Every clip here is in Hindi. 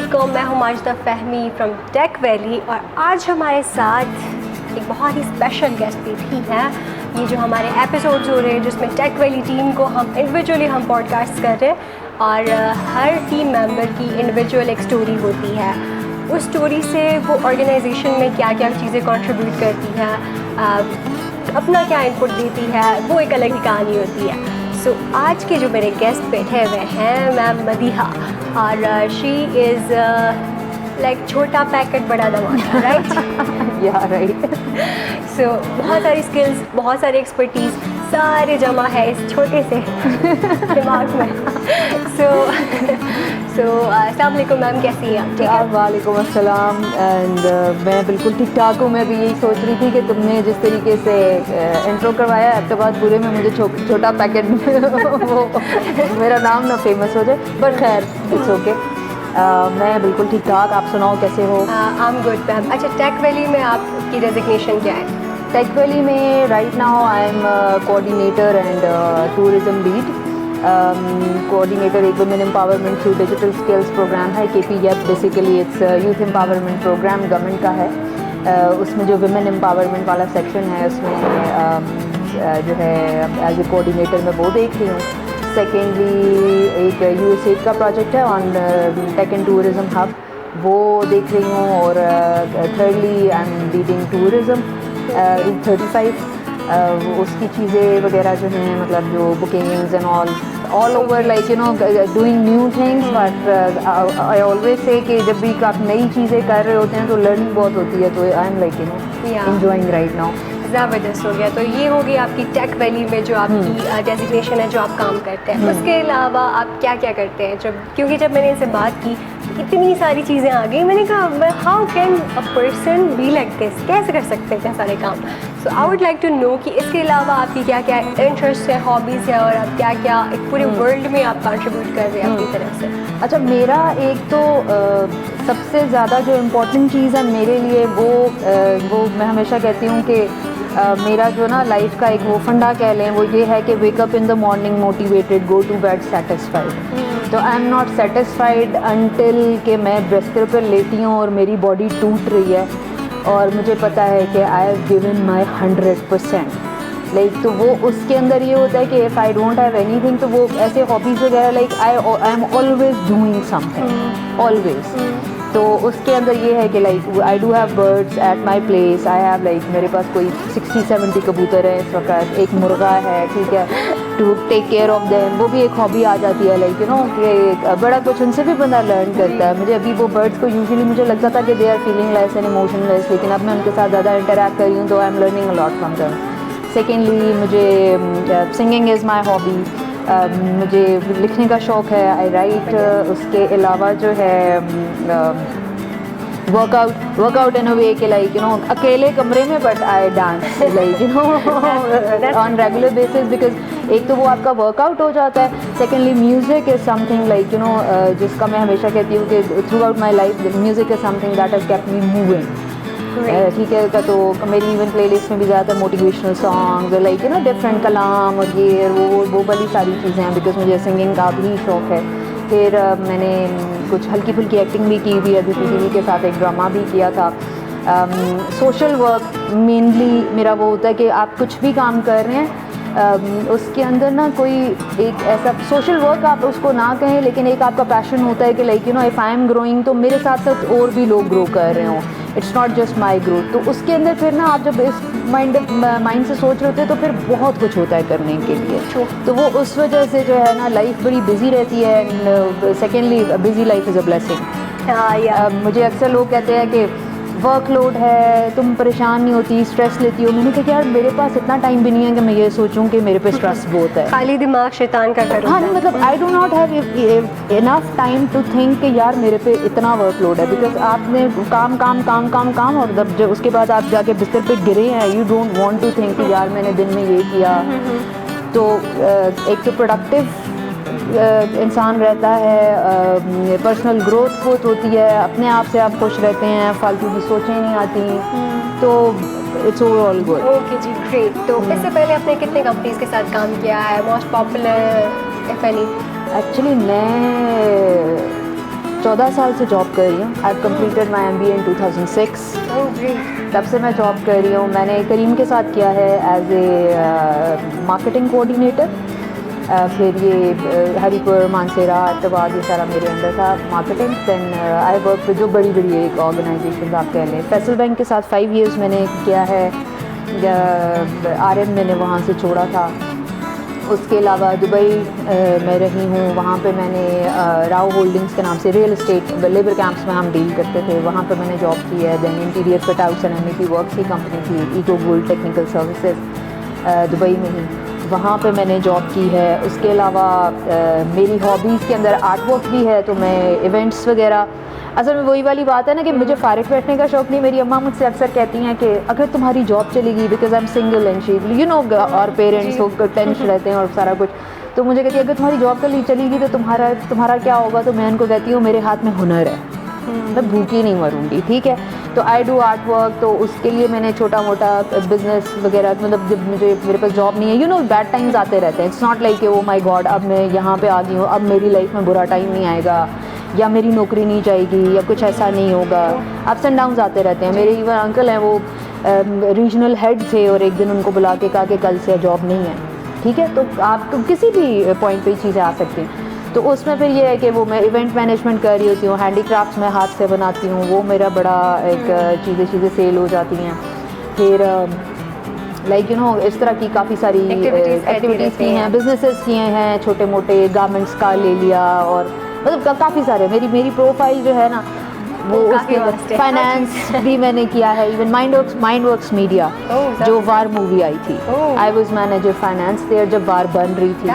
वालेकुम, मैं हूँ माजिदा फ़हमी फ्रॉम टेक वैली और आज हमारे साथ एक बहुत ही स्पेशल गेस्ट भी है। ये जो हमारे एपिसोड्स हो रहे हैं जिसमें टेक वैली टीम को हम इंडिविजुअली हम पॉडकास्ट कर रहे हैं और हर टीम मेंबर की इंडिविजुअल एक स्टोरी होती है। उस स्टोरी से वो ऑर्गेनाइजेशन में क्या क्या चीज़ें कंट्रीब्यूट करती हैं, अपना क्या इनपुट देती है, वो एक अलग ही कहानी होती है। सो आज के जो मेरे गेस्ट बैठे हुए हैं मैम मदीहा और शी इज़ लाइक छोटा पैकेट बड़ा धमाका, राइट? या राइट। सो बहुत सारी स्किल्स, बहुत सारी एक्सपर्टीज़ सारे जमा है इस छोटे से दिमाग में। सो अस्सलाम वालेकुम मैम, कैसी हैं आप? ठीक है, वालेकुम अस्सलाम। एंड मैं बिल्कुल ठीक ठाक हूँ। मैं भी यही सोच रही थी कि तुमने जिस तरीके से इंट्रो करवाया अब तो बाद बुरे में मुझे छोटा पैकेट वो मेरा नाम ना फेमस हो जाए, पर खैर इट्स ओके। मैं बिल्कुल ठीक ठाक। आप सुनाओ कैसे हो? I am good ma'am. अच्छा, टेक वैली में आपकी डेजिग्नेशन क्या है? टेक वैली में right now I am coordinator and tourism lead. Coordinator एक women empowerment through digital skills program है, KPGAP। Basically it's youth empowerment program, government का है। उसमें जो वुमेन एम्पावरमेंट वाला सेक्शन है उसमें जो है एज ए कोऑर्डिनेटर मैं वो देख रही हूँ। सेकेंडली एक USAID का प्रोजेक्ट है on tech and tourism hub, वो देख रही हूँ। और thirdly I am leading tourism route 35। उसकी चीज़ें वगैरह जो हैं, मतलब जो bookings and all over like you know doing new things. But I always say कि जब भी आप नई चीज़ें कर रहे होते हैं तो लर्निंग बहुत होती है। तो I am like you no enjoying right now. ज़बरदस्त हो गया। तो ये होगी आपकी टेक वैली में जो आपकी डेजिग्नेशन है, जो आप काम करते हैं। उसके अलावा आप क्या क्या करते हैं? क्योंकि जब मैंने इनसे बात की इतनी सारी चीज़ें आ गई, मैंने कहा how can a person be like this, कैसे कर सकते हैं इतने सारे काम। So I would like to know कि इसके अलावा आपकी क्या क्या इंटरेस्ट है, हॉबीज़ है और आप क्या क्या एक पूरे वर्ल्ड में आप कंट्रीब्यूट कर रहे हैं अपनी तरफ से। अच्छा, मेरा एक तो सबसे ज़्यादा जो इम्पोर्टेंट चीज़ है मेरे लिए वो मैं हमेशा कहती हूँ कि मेरा जो ना लाइफ का एक वो फंडा कह लें, वो ये है कि wake up in the morning motivated, go to bed satisfied. तो I am not satisfied until कि मैं बिस्तर पर लेटी हूँ और मेरी बॉडी टूट रही है और मुझे पता है कि I have given my 100%। Like तो वो उसके अंदर ये होता है कि if I don't have anything तो वो ऐसे हॉबीज़ वगैरह like I am always doing something, always. तो उसके अंदर ये है कि like I do have birds at my place. I have like मेरे पास कोई 60-70 कबूतर है इस वक्त, एक मुर्गा है, ठीक है, to take care of them. वो भी एक हॉबी आ जाती है लाइक यू नो कि बड़ा कुछ उनसे भी बंदा लर्न करता है। मुझे अभी वो बर्ड्स को यूजुअली मुझे लगता था कि they are feeling less and emotionless, लेकिन अब मैं उनके साथ ज़्यादा इंटरैक्ट कर रही हूँ तो I am learning a lot from them. Secondly मुझे सिंगिंग इज़ माई हॉबी। मुझे लिखने का शौक़ है, आई राइट। उसके अलावा जो है वर्कआउट इन अ वे के लाइक यू नो अकेले कमरे में, but I dance like you know on regular basis, because एक तो वो आपका वर्कआउट हो जाता है। Secondly music is something like you know जिसका मैं हमेशा कहती हूँ कि throughout my life music is something that has kept me moving, ठीक है। तो मेरी इवन प्लेलिस्ट में भी ज़्यादातर motivational songs like you know different कलाम और ये वो वाली सारी चीज़ें हैं, बिकॉज मुझे सिंगिंग का भी शौक़ है। फिर मैंने कुछ हल्की फुल्की एक्टिंग भी की हुई है, BPTV के साथ एक ड्रामा भी किया था। सोशल वर्क मेनली मेरा वो होता है कि आप कुछ भी काम कर रहे हैं उसके अंदर ना कोई एक ऐसा सोशल वर्क आप उसको ना कहें, लेकिन एक आपका पैशन होता है कि like you know if I am growing तो मेरे साथ साथ और भी लोग ग्रो कर रहे हों, it's not just my growth. तो उसके अंदर फिर ना आप जब इस माइंड से सोच रहे होते हैं तो फिर बहुत कुछ होता है करने के लिए। तो वो उस वजह से जो है ना लाइफ बड़ी बिजी रहती है। And secondly busy life is a blessing. मुझे अक्सर लोग कहते हैं कि वर्कलोड है, तुम परेशान नहीं होती, स्ट्रेस लेती हो। मैंने कहा यार मेरे पास इतना टाइम भी नहीं है कि मैं ये सोचूं कि मेरे पे स्ट्रेस बहुत है। खाली दिमाग शैतान का घर। हाँ, नहीं मतलब I do not have enough time to think कि यार मेरे पे इतना वर्कलोड है, बिकॉज आपने काम काम काम काम काम और जब उसके बाद आप जाके बिस्तर पे गिरे हैं, you don't want to think कि यार मैंने दिन में ये किया। तो एक तो प्रोडक्टिव इंसान रहता है, पर्सनल ग्रोथ बहुत होती है, अपने आप से आप खुश रहते हैं, फालतू की सोचें नहीं आती, तो इट्स ओवरऑल गुड। ओके जी, ग्रेट। तो इससे पहले आपने कितने कंपनीज के साथ काम किया है? Most popular if any? Actually मैं 14 साल से जॉब कर रही हूँ। I have completed my MBA in 2006। तब से मैं जॉब कर रही हूँ। मैंने करीम के साथ किया है एज ए मार्केटिंग कोऑर्डिनेटर। फिर ये हरीपुर, मानसेरा, अहमदाबाद ये सारा मेरे अंदर था मार्केटिंग। दैन आई वर्क जो बड़ी बड़ी एक ऑर्गेनाइजेशन आप कह लें। फैसल बैंक के साथ 5 years मैंने किया है। RM मैंने वहाँ से छोड़ा था। उसके अलावा दुबई में रही हूँ। वहाँ पे मैंने राव होल्डिंग्स के नाम से रियल इस्टेट लेबर कैंप्स में हम डील करते थे, वहाँ पे मैंने जॉब की है। Then interior fit outs and MEP works की कंपनी थी, Eco Gold Technical Services Dubai में ही, वहाँ पे मैंने जॉब की है। उसके अलावा मेरी हॉबीज़ के अंदर आर्ट वर्क भी है, तो मैं इवेंट्स वगैरह, असल में वही वाली बात है ना कि मुझे फारिग बैठने का शौक़ नहीं। मेरी अम्मा मुझसे अक्सर कहती हैं कि अगर तुम्हारी जॉब चलेगी, because I am single and she you know और पेरेंट्स को टेंशन रहते हैं और सारा कुछ, तो मुझे कहती है अगर तुम्हारी जॉब चलेगी तो तुम्हारा क्या होगा। तो मैं उनको कहती हूँ मेरे हाथ में हुनर है, मैं भूखी नहीं मरूंगी, ठीक है। तो आई डू आर्ट वर्क, तो उसके लिए मैंने छोटा मोटा बिजनेस वगैरह, मतलब जब मेरे पास जॉब नहीं है, यू नो बैड टाइम्स आते रहते हैं। It's not like oh my God अब मैं यहाँ पे आ गई हूँ, अब मेरी लाइफ में बुरा टाइम नहीं आएगा या मेरी नौकरी नहीं जाएगी या कुछ ऐसा नहीं होगा। अप्स एंड डाउन्स आते रहते हैं। मेरे इवन अंकल हैं, वो रीजनल हेड थे और एक दिन उनको बुला के कहा कि कल से जॉब नहीं है, ठीक है। तो आप किसी भी पॉइंट पे चीज़ें आ सकती हैं। तो उसमें फिर ये है कि वो मैं इवेंट मैनेजमेंट कर रही होती हूँ, हैंडीक्राफ्ट्स मैं हाथ से बनाती हूँ, वो मेरा बड़ा एक चीज़ें सेल हो जाती हैं। फिर लाइक यू नो इस तरह की काफ़ी सारी एक्टिविटीज़ की हैं, बिजनेसेस किए हैं, छोटे मोटे गारमेंट्स का ले लिया, और मतलब काफ़ी सारे मेरी प्रोफाइल जो है ना वो उसके फाइनेंस भी मैंने किया है। इवन माइंडवर्क्स मीडिया जो वार मूवी आई थी, I was manager finance there जब वार बन रही थी।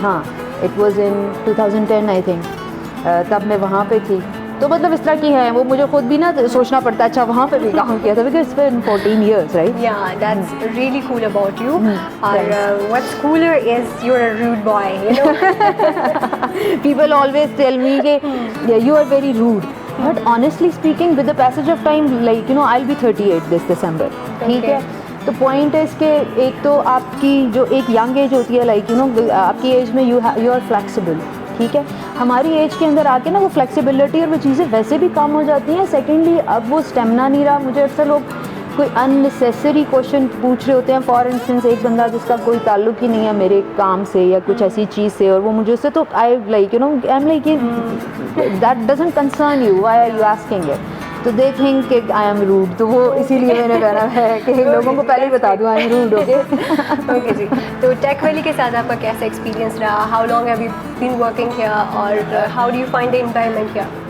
हाँ, it was in 2010 I think, तब मैं वहाँ पे थी। तो मतलब इस तरह की है वो, मुझे खुद भी ना सोचना पड़ता है अच्छा वहाँ पे भी काम किया था, because it's been 14 years, right? Yeah, that's really cool about you. What's cooler is you're a rude boy, you know. People always tell me that you are very rude. But honestly speaking, with the passage of time, like you know, I'll be 38 this December. ठीक है। तो पॉइंट है इसके, एक तो आपकी जो एक यंग एज होती है, लाइक यू नो आपकी एज में यू आर फ्लेक्सिबल, ठीक है। हमारी एज के अंदर आके ना वो फ्लेक्सिबिलिटी और वो चीज़ें वैसे भी कम हो जाती हैं। सेकेंडली अब वो स्टेमिना नहीं रहा। मुझे अक्सर लोग कोई अननेसेसरी क्वेश्चन पूछ रहे होते हैं। फॉर इंस्टेंस एक बंदा जिसका कोई ताल्लुक ही नहीं है मेरे काम से या कुछ ऐसी चीज़ से, और वो मुझे उससे, तो I like you know I am like that doesn't concern you, why are you asking it. तो दे थिंक कि आई एम रूड, तो वो इसीलिए मैंने कहना है कि लोगों को पहले ही बता दूँ आई एम रूड। ओके जी। तो टेक वैली के साथ आपका कैसा एक्सपीरियंस रहा? How long have you been working here और how do you find the environment here?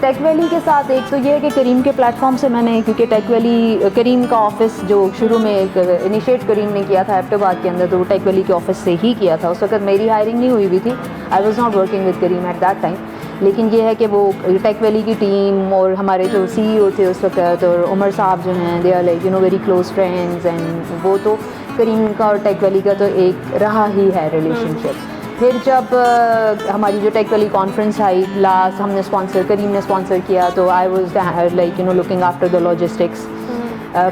Tech valley के साथ एक तो ये है कि करीम के प्लेटफॉर्म से मैंने, क्योंकि टेक वैली करीम का ऑफिस जो शुरू में इनिशिएट करीम ने किया था अहमदाबाद के अंदर, तो वो टेक वैली के ऑफिस से ही किया था। उस वक्त मेरी हायरिंग नहीं हुई भी थी, I was not working with Karim at that time. लेकिन ये है कि वो टेक वैली की टीम और हमारे जो CEO थे उस वक्त, और उमर साहब जो हैं, they are like you know very close friends, and वो तो करीम का और टेक वैली का तो एक रहा ही है रिलेशनशिप। फिर जब हमारी जो टेक वैली कॉन्फ्रेंस आई लास्ट, हमने करीम ने स्पॉन्सर किया, तो I was like you know looking after the logistics.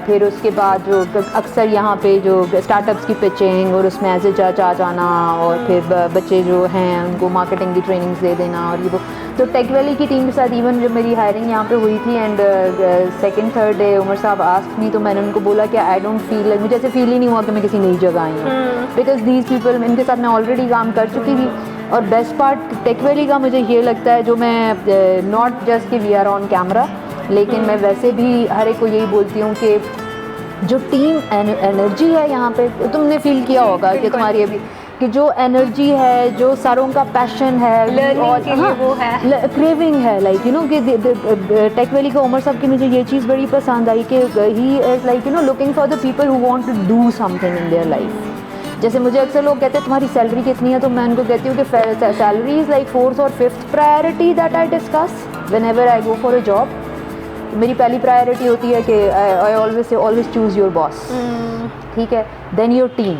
फिर उसके बाद जो अक्सर यहाँ पे जो स्टार्टअप्स की पिचिंग और उसमें एज ए जज आ जाना, और फिर बच्चे जो हैं उनको मार्केटिंग की ट्रेनिंग्स दे देना, और ये वो। तो टेक वैली की टीम के साथ इवन जब मेरी हायरिंग यहाँ पे हुई थी, and second third day Umar साहब आस्क्ड मी, तो मैंने उनको बोला कि आई डोंट फील लाइक, मुझे ऐसे फील ही नहीं हुआ कि मैं किसी नई जगह आई हूँ, बिकॉज दीज पीपल, इनके साथ मैं ऑलरेडी काम कर चुकी थी। और बेस्ट पार्ट टेक वैली का मुझे ये लगता है, जो मैं नॉट जस्ट कि वी आर ऑन कैमरा, लेकिन मैं वैसे भी हर एक को यही बोलती हूँ कि जो टीम एनर्जी है यहाँ पे, तुमने फील किया होगा कि तुम्हारी अभी कि जो एनर्जी है, जो सारों का पैशन है और वो है क्रेविंग है, लाइक यू नो कि टेक वैली का उमर साहब की मुझे ये चीज़ बड़ी पसंद आई कि he is like you know looking for the people who want to do something in their life. जैसे मुझे अक्सर लोग कहते हैं तुम्हारी सैलरी कितनी है, तो मैं उनको कहती हूँ कि सैलरी इज़ लाइक 4th और 5th priority that I discuss whenever I go for a job. मेरी पहली प्रायोरिटी होती है कि I always choose your boss, ठीक है, then your team,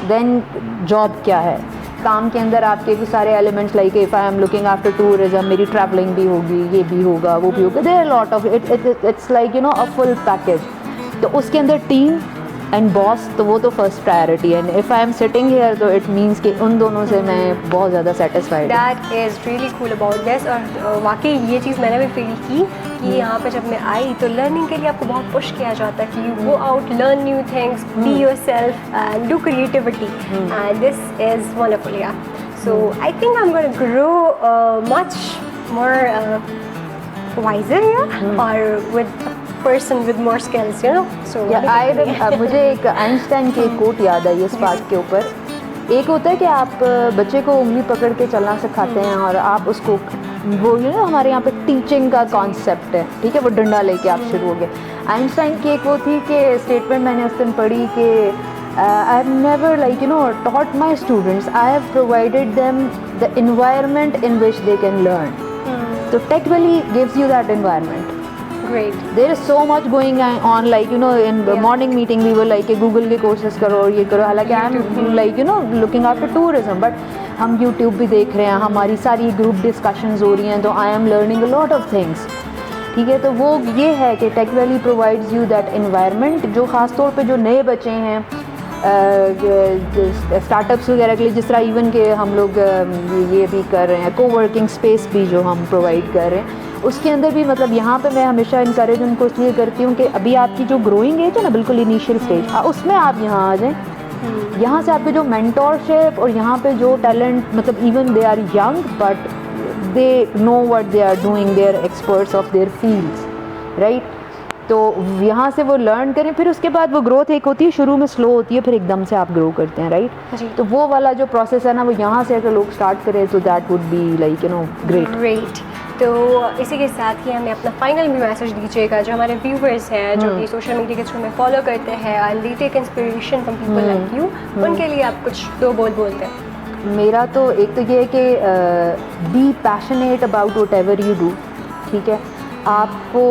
then job क्या है, काम के अंदर आपके भी सारे elements, like if I am looking after tourism, मेरी ट्रैवलिंग भी होगी, ये भी होगा, वो भी होगा, there are lot of its like you know a full package. तो उसके अंदर टीम, एंड बॉस, तो वो तो फर्स्ट प्रायोरिटी है। If I am sitting here तो इट मीन्स कि उन दोनों से मैं बहुत ज़्यादा सेटिस्फाइड हूँ। That is really cool about this. और वाकई ये चीज़ मैंने भी फील की कि यहाँ पे जब मैं आई तो लर्निंग के लिए आपको बहुत पुश किया जाता है कि you go out, learn new things, be yourself and do creativity, and this is wonderful. Yeah so I think I am gonna grow much more wiser or with a person with more skills, you know. So मुझे एक आइंस्टाइन की एक कोट याद आई इस बात के ऊपर। एक होता है कि आप बच्चे को उंगली पकड़ के चलना सिखाते हैं और आप उसको वो हमारे यहाँ पे टीचिंग का कॉन्सेप्ट है, ठीक है, वो डंडा लेके आप शुरू हो गए। आइंस्टाइन की एक वो थी कि स्टेटमेंट मैंने उस दिन पढ़ी कि I have never taught my students, I have provided them the environment in which they can learn. So Tech Valley gives you that environment. Great. There is so much going on, in the morning meeting we were like Google के courses करो और ये करो, हालांकि I am looking after tourism, but हम YouTube भी देख रहे हैं, हमारी सारी group discussions हो रही हैं, तो I am learning a lot of things, ठीक है। तो वो ये है कि Tech Valley provides you that environment, जो ख़ास तौर पे जो नए बच्चे हैं स्टार्टअप्स वगैरह के लिए, जिस तरह इवन के हम लोग ये भी कर रहे हैं, कोवर्किंग स्पेस भी जो हम प्रोवाइड कर रहे हैं, उसके अंदर भी मतलब यहाँ पे मैं हमेशा इनकरेज उनको इसलिए करती हूँ कि अभी आपकी जो ग्रोइंग एज है ना, बिल्कुल इनिशियल स्टेज, उसमें आप यहाँ आ जाएँ। यहाँ से आपके जो मेंटोरशिप और यहाँ पे जो टैलेंट, मतलब even they are young but they know what they are doing, they are experts of their fields, right. तो यहाँ से वो लर्न करें, फिर उसके बाद वो ग्रोथ एक होती है, शुरू में स्लो होती है, फिर एकदम से आप ग्रो करते हैं, राइट। तो वो वाला जो प्रोसेस है ना, वो यहाँ से अगर लोग स्टार्ट करें तो that would be like great. तो इसी के साथ ही हमें अपना फाइनल भी मैसेज दीजिएगा जो हमारे व्यूवर्स हैं जो कि सोशल मीडिया के थ्रू में फॉलो करते हैं and they take inspiration from people like you, उनके लिए आप कुछ दो बोलते हैं। मेरा तो एक तो ये है कि be passionate about what ever you do, ठीक है। आपको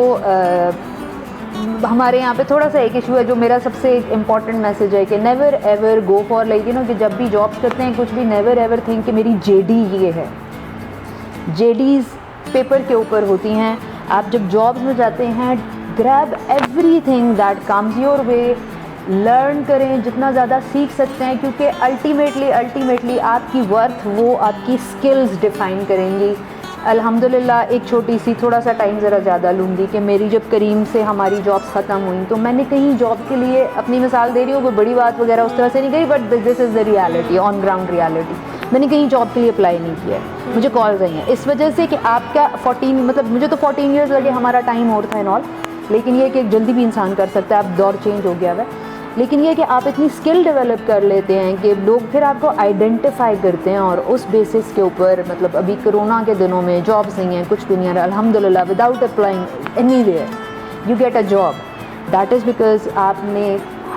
हमारे यहाँ पे थोड़ा सा एक इशू है जो मेरा सबसे इम्पॉर्टेंट मैसेज है कि नेवर एवर गो फॉर कि जब भी जॉब्स करते हैं कुछ भी, नेवर एवर थिंक कि मेरी जेडी ये है। जेडीज़ पेपर के ऊपर होती हैं। आप जब जॉब्स में जाते हैं, grab everything that comes your way, learn करें जितना ज़्यादा सीख सकते हैं, क्योंकि अल्टीमेटली आपकी वर्थ वो आपकी स्किल्स डिफ़ाइन करेंगी। अल्हम्दुलिल्लाह एक छोटी सी थोड़ा सा टाइम ज़रा ज़्यादा लूँगी कि मेरी जब करीम से हमारी जॉब्स ख़त्म हुई तो मैंने कहीं जॉब के लिए, अपनी मिसाल दे रही हूँ, कोई बड़ी बात वगैरह उस तरह से नहीं कही, but this is the reality, on ground reality. मैंने कहीं जॉब के लिए अप्लाई नहीं किया, मुझे कॉल्स आई हैं इस वजह से कि आपका 14, मतलब मुझे तो 14 ईयर्स लगे, हमारा टाइम और था एंड ऑल, लेकिन ये कि जल्दी भी इंसान कर सकता है, अब दौर चेंज हो गया है। लेकिन ये कि आप इतनी स्किल डेवलप कर लेते हैं कि लोग फिर आपको आइडेंटिफाई करते हैं और उस बेसिस के ऊपर, मतलब अभी कोरोना के दिनों में जॉब्स नहीं हैं, कुछ भी नहीं है, अल्हम्दुलिल्लाह without applying anywhere you get a job. That is because आपने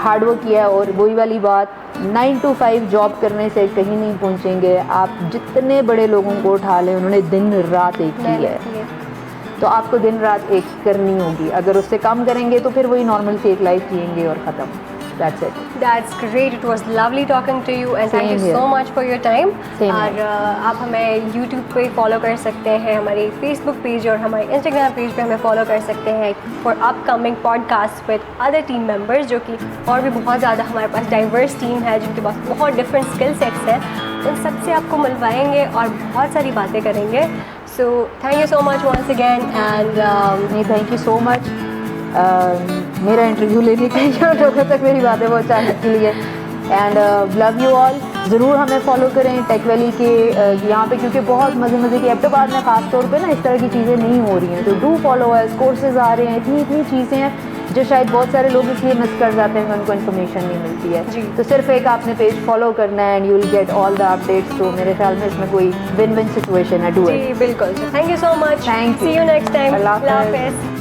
हार्ड वर्क किया है। और वही वाली बात, 9 to 5 जॉब करने से कहीं नहीं पहुँचेंगे। आप जितने बड़े लोगों को उठा लें, उन्होंने दिन रात एक की है, तो आपको दिन रात एक करनी होगी। अगर उससे कम करेंगे तो फिर वही नॉर्मल सी एक लाइफ जिएंगे और ख़त्म। That's it. That's great. It was lovely talking to you and thank you so much for your time. और आप हमें YouTube पे फॉलो कर सकते हैं, हमारे Facebook पेज और हमारे Instagram पेज पे हमें फॉलो कर सकते हैं for upcoming podcast with other team members, जो कि और भी बहुत ज़्यादा हमारे पास डाइवर्स टीम है जिनके पास बहुत डिफरेंट स्किल सेट्स हैं। उन सब से आपको मिलवाएंगे और बहुत सारी बातें करेंगे। So thank you so much once again and thank you so much मेरा इंटरव्यू लेने के लिए, लोगों तक मेरी बातें पहुँचाने के लिए। And love you all. ज़रूर हमें फॉलो करें टेक वैली के यहाँ पे, क्योंकि बहुत मज़े की हैदराबाद में ख़ास तौर पे ना इस तरह की चीज़ें नहीं हो रही हैं, तो डू फॉलो अस। कोर्सेज आ रहे हैं, इतनी चीज़ें हैं जो शायद बहुत सारे लोग इसलिए मिस कर जाते हैं कि उनको इन्फॉर्मेशन नहीं मिलती है। तो सिर्फ एक आपने पेज फॉलो करना है and you will get all the updates. तो मेरे ख्याल में इसमें कोई विन-विन सिचुएशन है। Do it. बिल्कुल। Thank you so much. Thank you. See you next time. अल्लाह हाफ़िज़।